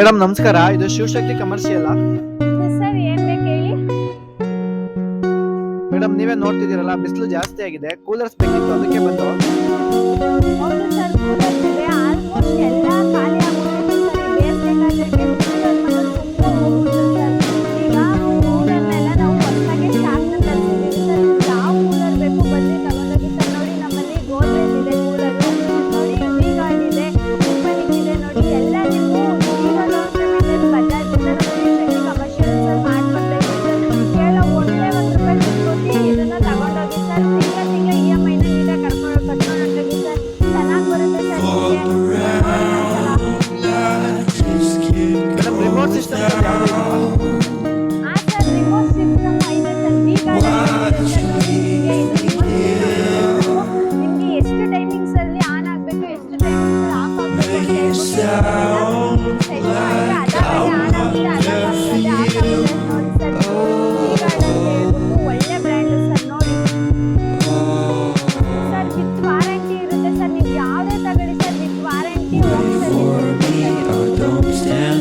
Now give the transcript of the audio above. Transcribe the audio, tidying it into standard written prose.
Madam ನಮಸ್ಕಾರ, ಇದು Shivashakti commercial. Sir ಏನ್ ಬೇಕು ಹೇಳಿ. ಮೇಡಮ್ ನೀವೇ ನೋಡ್ತಿದ್ದೀರಲ್ಲ, ಬಿಸಿಲು ಜಾಸ್ತಿ ಆಗಿದೆ, ಕೂಲರ್ಸ್ ಬೇಕಿತ್ತು, ಅದಕ್ಕೆ ಬಂದು. ಹೌದು ಸರ್, ಕೂಲರ್ಸ್ ಇದೆ. ಆಲ್ಮೋಸ್ಟ್ ಎಲ್ಲ ಖಾಲಿ ಆಗ್ಬಿಟ್ಟಿದೆ ಸರ್. ಈ ಬೇಸಿಗೆಗಾಲಕ್ಕೆ ಕೂಲರ್ ಮಾತ್ರ ತುಂಬಾ ಹೋಗ್ಬಿಡ್ತು ಸರ್. ಈಗ ಕೂಲರ್ನೆಲ್ಲ ನಾವು ಹೊಸದಾಗಿ ಸ್ಟಾಕ್ನ ತರಿಸಿದ್ದೀವಿ ಸರ್. ಯಾವ ಕೂಲರ್ ಬೇಕು ಬಂದು ತಗೊಂಡೋಗಿ ಸರ್. ನೋಡಿ ನಮ್ಮಲ್ಲಿ ಗೋದ್ರೇಜ್ ಇದೆ ಕೂಲರ್, ನೋಡಿ ವಿ-ಗಾರ್ಡ್ ಇದೆ, ಓಪನಿಂಗ್ ಇದೆ, ನೋಡಿ ಎಲ್ಲ ನೀವು ಈಗ ಲೋನ್ ಪೇಮೆಂಟ್ ಬಜಾಜ್ ಇಂದ ಶಿವಶಕ್ತಿ ಕಮರ್ಷಿಯಲ್ ಸರ್ ಮಾಡ್ಕೊಡ್ತಾ ಇದ್ದೀವಿ ಸರ್. ಕೇಳೋ ಒಂದೇ ₹1 ಕೊಟ್ಟು ಇದನ್ನ ತಗೊಂಡೋಗಿ ಸರ್. ತಿಂಗಳ EMI ನ ನೀಟಾಗಿ ಕಟ್ಕೊಂಡೋಗಿ ಸರ್. ಚೆನ್ನಾಗಿ ಬರುತ್ತೆ ಸರ್. ಮೇಡಮ್ ರಿಮೋಟ್ ಸಿಸ್ಟಮ್ ಯಾವುದು ಇದೆ? ಆ ಸರ್ ರಿಮೋಟ್ ಸಿಸ್ಟಮ್ ಇದೆ ಸರ್. ವಿ-ಗಾರ್ಡ್ ನಿಮಗೆ ಎಷ್ಟು ಟೈಮಿಂಗ್ಸ್ ಅಲ್ಲಿ ಆನ್ ಆಗಬೇಕು, ಎಷ್ಟು ಟೈಮಿಂಗ್ಸ್ ಆಫ್ ಆಗಬೇಕು ಅಂತ ಹೇಳ್ಬಿಟ್ಟು